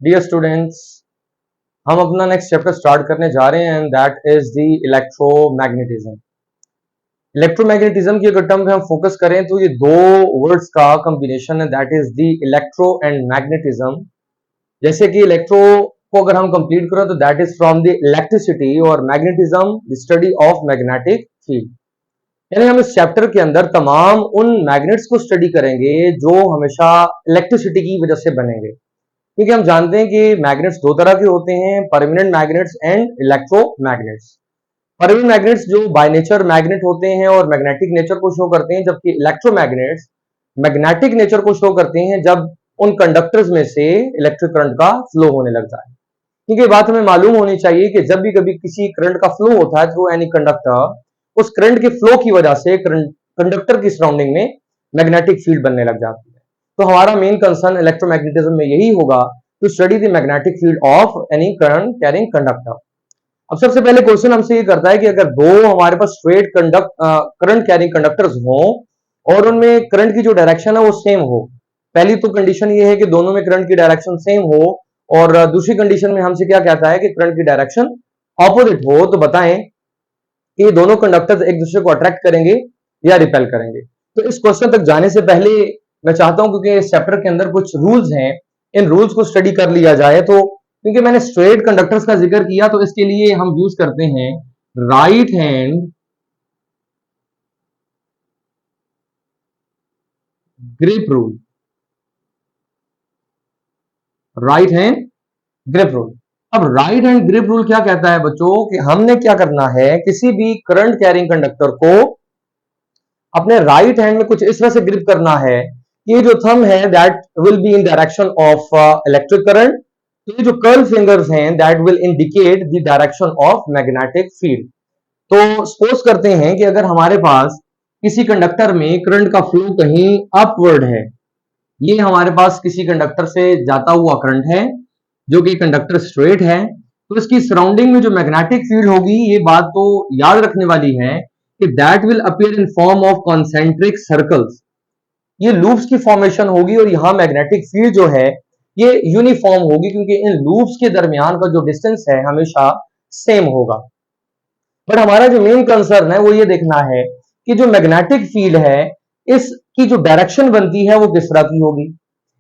Dear students, हम अपना next chapter start करने जा रहे हैं and that is the electromagnetism. Electromagnetism की अगर टर्म पे हम फोकस करें तो ये दो वर्ड्स का कॉम्बिनेशन है, that is the electro and magnetism. जैसे कि इलेक्ट्रो को अगर हम कंप्लीट करें तो that is from the electricity और magnetism the study of magnetic field. यानी हम इस चैप्टर के अंदर तमाम उन मैग्नेट्स को स्टडी करेंगे जो हमेशा इलेक्ट्रिसिटी की वजह से बनेंगे, क्योंकि हम जानते हैं कि मैग्नेट्स दो तरह के होते हैं, permanent magnets and electromagnets. Permanent magnets जो बाय नेचर मैग्नेट होते हैं और मैग्नेटिक नेचर को शो करते हैं, जबकि इलेक्ट्रोमैग्नेट्स मैग्नेटिक नेचर को शो करते हैं जब उन कंडक्टर्स में से इलेक्ट्रिक करंट का फ्लो होने लग जाए। क्योंकि ये बात हमें मालूम होनी चाहिए कि जब भी कभी किसी करंट का फ्लो होता है थ्रू एनी कंडक्टर, उस करंट के फ्लो की वजह से कंडक्टर की सराउंडिंग में मैग्नेटिक फील्ड बनने लग जाती है। तो हमारा मेन कंसर्न इलेक्ट्रोमैग्नेटिज्म में यही होगा, to study the magnetic field of any current carrying conductor. अब सबसे पहले क्वेश्चन हमसे ये करता है कि अगर दो हमारे पास स्ट्रेट करंट कैरिंग कंडक्टर्स हों और उनमें करंट की जो डायरेक्शन है वो सेम हो। पहली तो कंडीशन ये है कि दोनों में करंट की डायरेक्शन सेम हो, और दूसरी कंडीशन में हमसे क्या कहता है कि करंट की डायरेक्शन ऑपोजिट हो। तो बताएं कि ये दोनों कंडक्टर्स एक दूसरे को अट्रैक्ट करेंगे या रिपेल करेंगे। तो इस क्वेश्चन तक जाने से पहले मैं चाहता हूं, क्योंकि इस चैप्टर के अंदर कुछ रूल्स हैं, इन रूल्स को स्टडी कर लिया जाए। तो क्योंकि मैंने स्ट्रेट कंडक्टर्स का जिक्र किया तो इसके लिए हम यूज करते हैं right hand grip rule. Right hand grip rule. अब राइट हैंड ग्रिप रूल क्या कहता है बच्चों कि हमने क्या करना है, किसी भी करंट कैरिंग कंडक्टर को अपने राइट हैंड में कुछ इस तरह से ग्रिप करना है कि ये जो थंब है that will be in direction of electric current, तो ये जो कर्ल फिंगर्स हैं that will indicate the direction of magnetic field. तो सपोज करते हैं कि अगर हमारे पास किसी कंडक्टर में करंट का फ्लो कहीं अपवर्ड है, ये हमारे पास किसी कंडक्टर से जाता हुआ करंट है जो कि कंडक्टर स्ट्रेट है, तो इसकी सराउंडिंग में जो मैग्नेटिक फील्ड होगी, ये बात तो याद रखने वाली है कि that will appear in form of concentric circles. ये लूप्स की फॉर्मेशन होगी और यहां मैग्नेटिक फील्ड जो है ये यूनिफॉर्म होगी, क्योंकि इन लूप्स के दरमियान का जो डिस्टेंस है हमेशा सेम होगा। बट हमारा जो मेन कंसर्न है वो ये देखना है कि जो मैग्नेटिक फील्ड है इसकी जो डायरेक्शन बनती है वो किस तरह की होगी,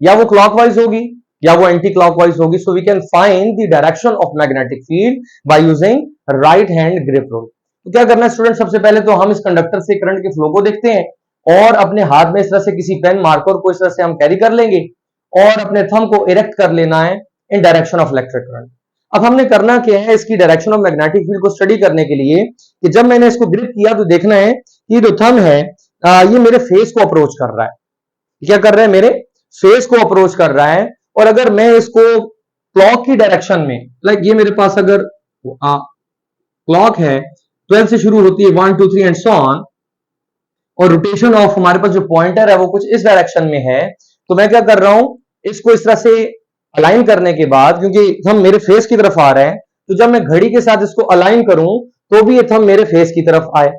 या वो क्लॉकवाइज होगी या वो एंटी क्लॉकवाइज होगी। So we can find the direction of magnetic field by using right hand grip rule. तो क्या करना है स्टूडेंट, सबसे पहले तो हम इस कंडक्टर से करंट के फ्लो को देखते हैं और अपने हाथ में इस तरह से किसी पेन मार्कर को इस तरह से हम कैरी कर लेंगे और अपने थंब को इरेक्ट कर लेना है इन डायरेक्शन ऑफ इलेक्ट्रिक करंट। अब हमने करना क्या है, इसकी डायरेक्शन ऑफ मैग्नेटिक फील्ड को स्टडी करने के लिए कि जब मैंने इसको ग्रिप किया तो देखना है कि जो थंब है ये मेरे फेस को अप्रोच कर रहा है। क्या कर रहा है, मेरे फेस को अप्रोच कर रहा है। और अगर मैं इसको क्लॉक की डायरेक्शन में, लाइक ये मेरे पास अगर क्लॉक है 12 से शुरू होती है 1 2 3 एंड सो ऑन, और रोटेशन ऑफ हमारे पास जो पॉइंटर है वो कुछ इस डायरेक्शन में है, तो मैं क्या कर रहा हूं, इसको इस तरह से अलाइन करने के बाद, क्योंकि थंब मेरे फेस की तरफ आ रहा है, तो जब मैं घड़ी के साथ इसको अलाइन करूं तो भी ये थंब मेरे फेस की तरफ आए।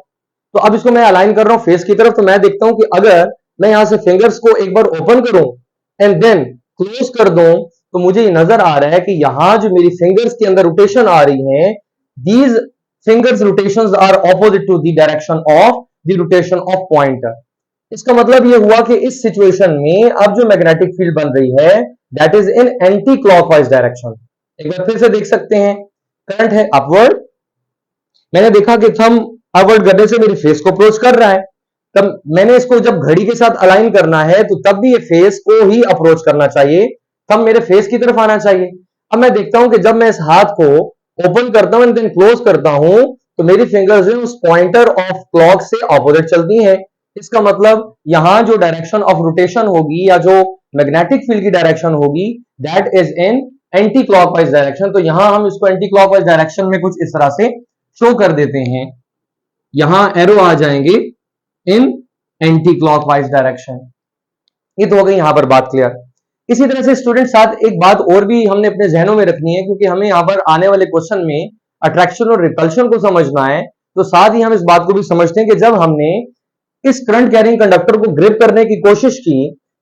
तो अब इसको मैं अलाइन कर रहा हूं फेस की तरफ, तो मैं देखता हूं कि अगर मैं यहां से फिंगर्स को एक बार ओपन करूं एंड देन क्लोज कर दूं तो मुझे ये नजर आ रहा है कि यहां जो मेरी फिंगर्स के अंदर रोटेशन आ रही है, these fingers rotations are opposite to the direction of the rotation of pointer. इसका मतलब ये हुआ कि इस सिचुएशन में अब जो मैग्नेटिक फील्ड बन रही है that is in anti clockwise direction. एक बार फिर से देख सकते हैं, करंट है अपवर्ड, मैंने देखा कि थंब अपवर्ड करने से मेरे फेस को अप्रोच कर रहा है, तब मैंने इसको जब घड़ी के साथ अलाइन करना है तो तब भी ये फेस को ही अप्रोच करना चाहिए, थंब मेरे फेस की तरफ आना चाहिए। अब मैं देखता हूं कि जब मैं इस हाथ को ओपन करता हूं एंड देन क्लोज करता हूं तो मेरी फिंगर्स उस पॉइंटर ऑफ क्लॉक से ऑपोजिट चलती हैं। इसका मतलब यहां जो डायरेक्शन ऑफ रोटेशन होगी या जो मैग्नेटिक फील्ड की डायरेक्शन होगी that is in anti clockwise direction. तो यहां हम इसको एंटी क्लॉकवाइज डायरेक्शन में कुछ इस तरह से शो कर देते हैं, यहां एरो आ जाएंगे इन एंटी क्लॉकवाइज डायरेक्शन। ये तो हो गई यहां पर बात क्लियर। इसी तरह से स्टूडेंट साथ एक बात और भी हमने अपने जहनों में रखनी है, क्योंकि हमें यहां पर आने वाले क्वेश्चन में अट्रैक्शन और रिपल्शन को समझना है, तो साथ ही हम इस बात को भी समझते हैं कि जब हमने इस करंट कैरिंग कंडक्टर को ग्रिप करने की कोशिश की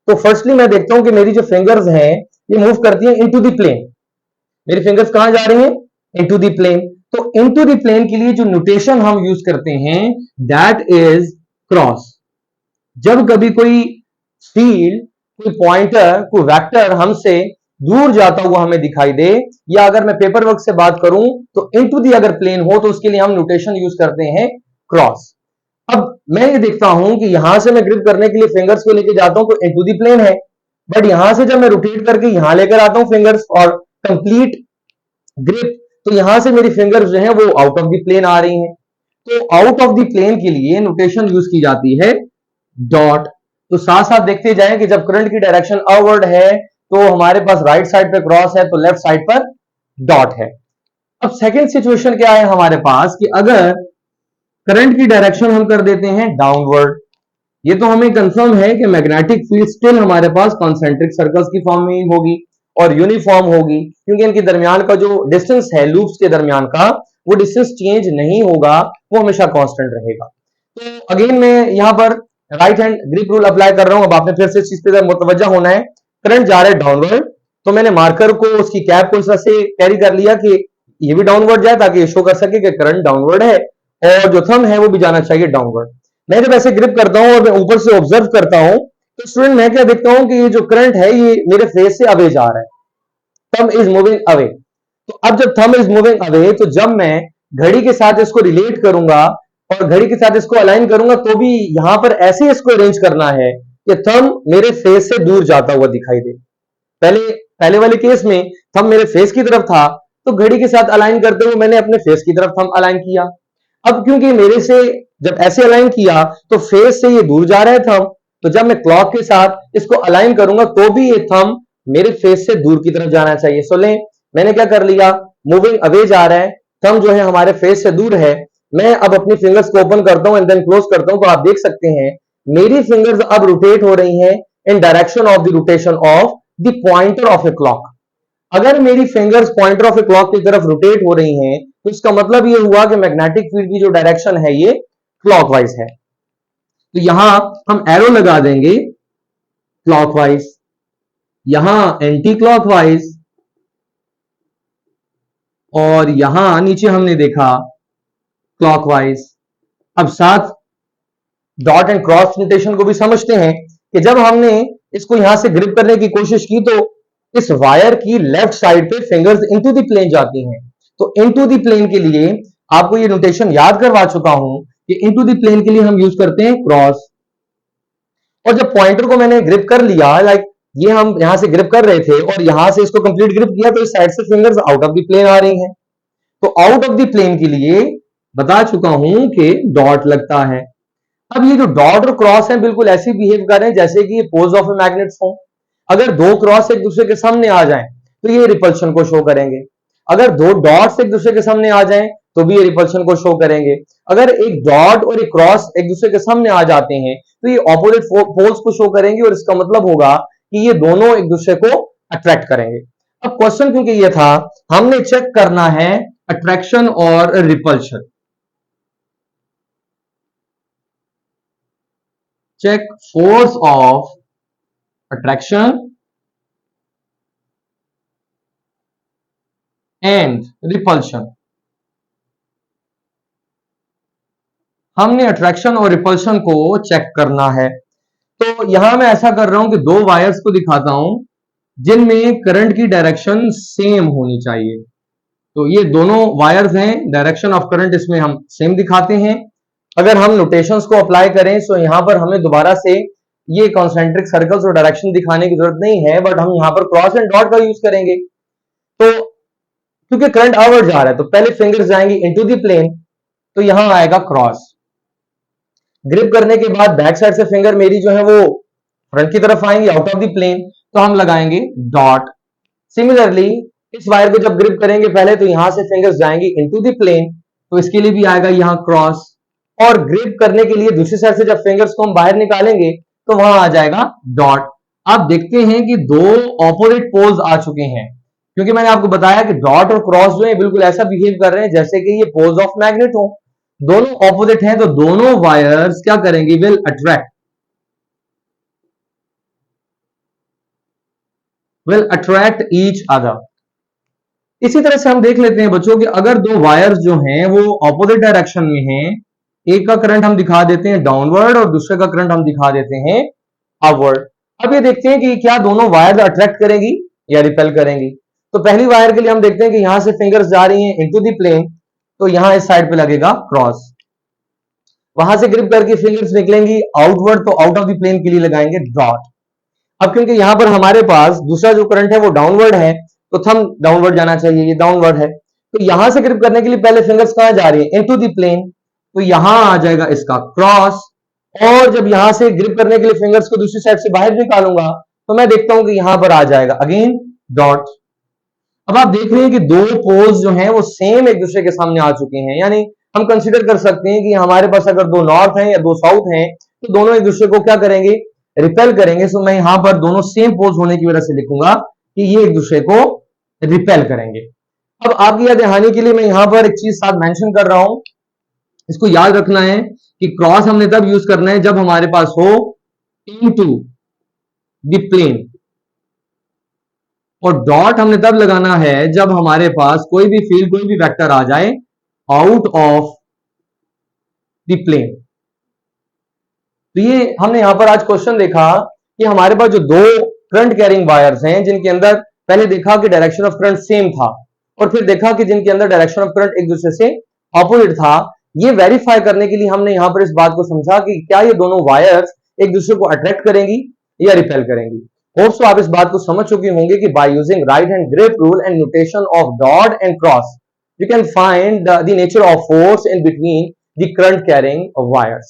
तो फर्स्टली मैं देखता हूं कि मेरी जो फिंगर्स हैं ये मूव करती है इनटू द प्लेन। मेरी फिंगर्स कहां जा रही हैं? Into the plane. तो इनटू द प्लेन के लिए जो नोटेशन हम यूज करते हैं दैट इज क्रॉस। जब कभी कोई फील्ड, कोई पॉइंटर, कोई वेक्टर हमसे दूर जाता हुआ हमें दिखाई दे, या अगर मैं पेपर वर्क से बात करूं तो इनटू दी अगर प्लेन हो तो उसके लिए हम नोटेशन यूज करते हैं क्रॉस। अब मैं ये देखता हूं कि यहां से मैं ग्रिप करने के लिए फिंगर्स को लेके जाता हूं तो इनटू दी प्लेन है, बट यहां से जब मैं रोटेट करके यहां लेकर आता हूं फिंगर्स और कंप्लीट ग्रिप, तो यहां से मेरी फिंगर्स जो है वो आउट ऑफ द प्लेन आ रही हैं। तो आउट ऑफ द प्लेन के लिए नोटेशन यूज की जाती है डॉट। तो साथ साथ देखते जाएं कि जब करंट की डायरेक्शन अपवर्ड है तो हमारे पास राइट साइड पे क्रॉस है, तो लेफ्ट साइड पर डॉट है। अब सेकेंड सिचुएशन क्या है हमारे पास कि अगर करंट की डायरेक्शन हम कर देते हैं डाउनवर्ड, ये तो हमें कंफर्म है कि मैग्नेटिक फील्ड स्टिल हमारे पास कॉन्सेंट्रिक सर्कल्स की फॉर्म में ही होगी और यूनिफॉर्म होगी, क्योंकि इनके दरमियान का जो डिस्टेंस है लूप्स के दरमियान का, वो डिस्टेंस चेंज नहीं होगा, वो हमेशा कांस्टेंट रहेगा। तो अगेन मैं यहां पर right hand grip rule apply कर रहा हूं। अब आपने फिर से इस चीज पे मुतवज्जा होना है। करंट जा रहा है डाउनवर्ड, तो मैंने मार्कर को, उसकी कैप को इस तरह से कैरी कर लिया कि ये भी डाउनवर्ड जाए, ताकि ये शो कर सके कि करंट डाउनवर्ड है और जो थंब है वो भी जाना चाहिए डाउनवर्ड। मैं जब ऐसे ग्रिप करता हूं और मैं ऊपर से ऑब्जर्व करता हूं तो स्टूडेंट मैं क्या देखता हूं कि ये जो करंट है ये मेरे फेस से अवे जा रहा है, थंब इज मूविंग अवे। तो अब जब थंब इज मूविंग अवे, तो जब मैं घड़ी के साथ इसको रिलेट करूंगा और घड़ी के साथ इसको अलाइन करूंगा, तो भी यहां पर ऐसे इसको अरेंज करना है कि थंब मेरे फेस से दूर जाता हुआ दिखाई दे। पहले पहले वाले केस में थंब मेरे फेस की तरफ था, तो घड़ी के साथ अलाइन करते हुए मैंने अपने फेस की तरफ थंब अलाइन किया। अब क्योंकि मेरे से जब ऐसे अलाइन किया तो फेस से ये दूर जा रहा है थंब, तो जब मैं क्लॉक के साथ इसको अलाइन करूंगा तो भी ये थंब मेरे फेस से दूर की तरफ जाना चाहिए। सो ले, मैंने क्या कर लिया, मूविंग अवे जा रहा है, थंब जो है हमारे फेस से दूर है। मैं अब अपनी फिंगर्स को ओपन करता हूं एंड देन क्लोज करता हूं, तो आप देख सकते हैं मेरी फिंगर्स अब रोटेट हो रही हैं इन direction of the rotation of the pointer of a clock. अगर मेरी fingers pointer of a clock की तरफ रोटेट हो रही हैं तो इसका मतलब ये हुआ कि मैग्नेटिक फील्ड की जो डायरेक्शन है ये क्लॉकवाइज है। तो यहां हम एरो लगा देंगे क्लॉकवाइज, यहां एंटी क्लॉकवाइज, और यहां नीचे हमने देखा क्लॉकवाइज। अब साथ डॉट एंड क्रॉस नोटेशन को भी समझते हैं कि जब हमने इसको यहां से ग्रिप करने की कोशिश की तो इस वायर की लेफ्ट साइड पे फिंगर्स इनटू द प्लेन जाती हैं। तो इनटू द प्लेन के लिए आपको ये नोटेशन याद करवा चुका हूं कि इनटू द प्लेन के लिए हम यूज करते हैं क्रॉस। और जब पॉइंटर को मैंने ग्रिप कर लिया, लाइक ये हम यहां से ग्रिप कर रहे थे और यहां से इसको कंप्लीट ग्रिप किया, तो इस साइड से fingers out of the plane आ रही हैं। तो आउट ऑफ द प्लेन के लिए बता चुका हूं कि डॉट लगता है। अब ये जो डॉट और क्रॉस है बिल्कुल ऐसे बिहेव कर रहे हैं जैसे कि ये पोल्स ऑफ ए मैग्नेट्स हो। अगर दो क्रॉस एक दूसरे के सामने आ जाएं तो ये रिपल्शन को शो करेंगे, अगर दो डॉट्स एक दूसरे के सामने आ जाएं तो भी ये रिपल्शन को शो करेंगे। अगर एक डॉट और एक क्रॉस एक दूसरे के सामने आ जाते हैं तो ये ऑपोजिट पोल्स को शो करेंगे, और इसका मतलब होगा कि ये दोनों एक दूसरे को अट्रैक्ट करेंगे। अब क्वेश्चन क्योंकि ये था, हमने चेक करना है अट्रैक्शन और repulsion. check force of attraction and repulsion। हमने अट्रैक्शन और रिपल्शन को चेक करना है। तो यहां मैं ऐसा कर रहा हूं कि दो वायर्स को दिखाता हूं जिनमें करंट की डायरेक्शन सेम होनी चाहिए। तो ये दोनों वायर्स हैं, डायरेक्शन ऑफ करंट इसमें हम सेम दिखाते हैं। अगर हम नोटेशंस को अप्लाई करें तो यहां पर हमें दोबारा से ये कॉन्सेंट्रिक सर्कल्स और डायरेक्शन दिखाने की जरूरत नहीं है, बट हम यहां पर क्रॉस एंड डॉट का यूज करेंगे। तो क्योंकि करंट आउटवर्ड जा रहा है तो पहले फिंगर्स जाएंगी इनटू द प्लेन, तो यहां आएगा क्रॉस। ग्रिप करने के बाद बैक साइड से फिंगर मेरी जो है वो फ्रंट की तरफ आएंगी आउट ऑफ द प्लेन, तो हम लगाएंगे डॉट। सिमिलरली इस वायर को जब ग्रिप करेंगे पहले तो यहां से फिंगर्स जाएंगी इनटू द प्लेन, तो इसके लिए भी आएगा यहां क्रॉस। और ग्रिप करने के लिए दूसरी साइड से जब फिंगर्स को हम बाहर निकालेंगे तो वहां आ जाएगा डॉट। आप देखते हैं कि दो ऑपोजिट पोल्स आ चुके हैं, क्योंकि मैंने आपको बताया कि डॉट और क्रॉस जो है बिल्कुल ऐसा बिहेव कर रहे हैं जैसे कि ये पोल्स ऑफ मैग्नेट हो। दोनों ऑपोजिट हैं तो दोनों वायर्स क्या करेंगे, will attract. will attract each other. इसी तरह से हम देख लेते हैं बच्चों कि अगर दो वायर्स जो हैं वो ऑपोजिट डायरेक्शन में हैं, एक का करंट हम दिखा देते हैं डाउनवर्ड और दूसरे का करंट हम दिखा देते हैं अपवर्ड। अब ये देखते हैं कि क्या दोनों वायर अट्रैक्ट करेंगी या रिपेल करेंगी। तो पहली वायर के लिए हम देखते हैं कि यहां से फिंगर्स जा रही हैं इनटू द प्लेन, तो यहां इस साइड पे लगेगा क्रॉस, वहां से ग्रिप करके फिंगर्स निकलेंगी आउटवर्ड, तो आउट ऑफ द प्लेन के लिए लगाएंगे डॉट। अब क्योंकि यहां पर हमारे पास दूसरा जो करंट है वो डाउनवर्ड है, तो थंब डाउनवर्ड जाना चाहिए, ये डाउनवर्ड है, तो यहां से ग्रिप करने के लिए पहले फिंगर्स कहां जा रही है इनटू द प्लेन, तो यहां आ जाएगा इसका क्रॉस। और जब यहां से ग्रिप करने के लिए फिंगर्स को दूसरी साइड से बाहर निकालूंगा तो मैं देखता हूं कि यहां पर आ जाएगा अगेन डॉट। अब आप देख रहे हैं कि दो पोल्स जो हैं वो सेम एक दूसरे के सामने आ चुके हैं, यानी हम कंसीडर कर सकते हैं कि हमारे पास अगर दो नॉर्थ हैं या दो साउथ हैं तो दोनों एक दूसरे को क्या करेंगे, रिपेल करेंगे। सो मैं यहां पर दोनों सेम पोल्स होने की वजह से लिखूंगा कि ये एक दूसरे को रिपेल करेंगे। अब आपकी याद दहानी के लिए मैं यहां पर एक चीज साथ मेंशन कर रहा हूं, इसको याद रखना है कि क्रॉस हमने तब यूज करना है जब हमारे पास हो इनटू द प्लेन, और डॉट हमने तब लगाना है जब हमारे पास कोई भी फील्ड कोई भी वेक्टर आ जाए आउट ऑफ द प्लेन। तो ये हमने यहां पर आज क्वेश्चन देखा कि हमारे पास जो दो करंट कैरिंग वायर्स हैं जिनके अंदर पहले देखा कि डायरेक्शन ऑफ करंट सेम था, और फिर देखा कि जिनके अंदर डायरेक्शन ऑफ करंट एक दूसरे से ऑपोजिट था। ये वेरीफाई करने के लिए हमने यहां पर इस बात को समझा कि क्या ये दोनों वायर्स एक दूसरे को अट्रैक्ट करेंगी या रिपेल करेंगी। होप सो आप इस बात को समझ चुके होंगे कि bye using right hand grip rule and notation of dot and cross you can find the nature of force in between the current carrying wires.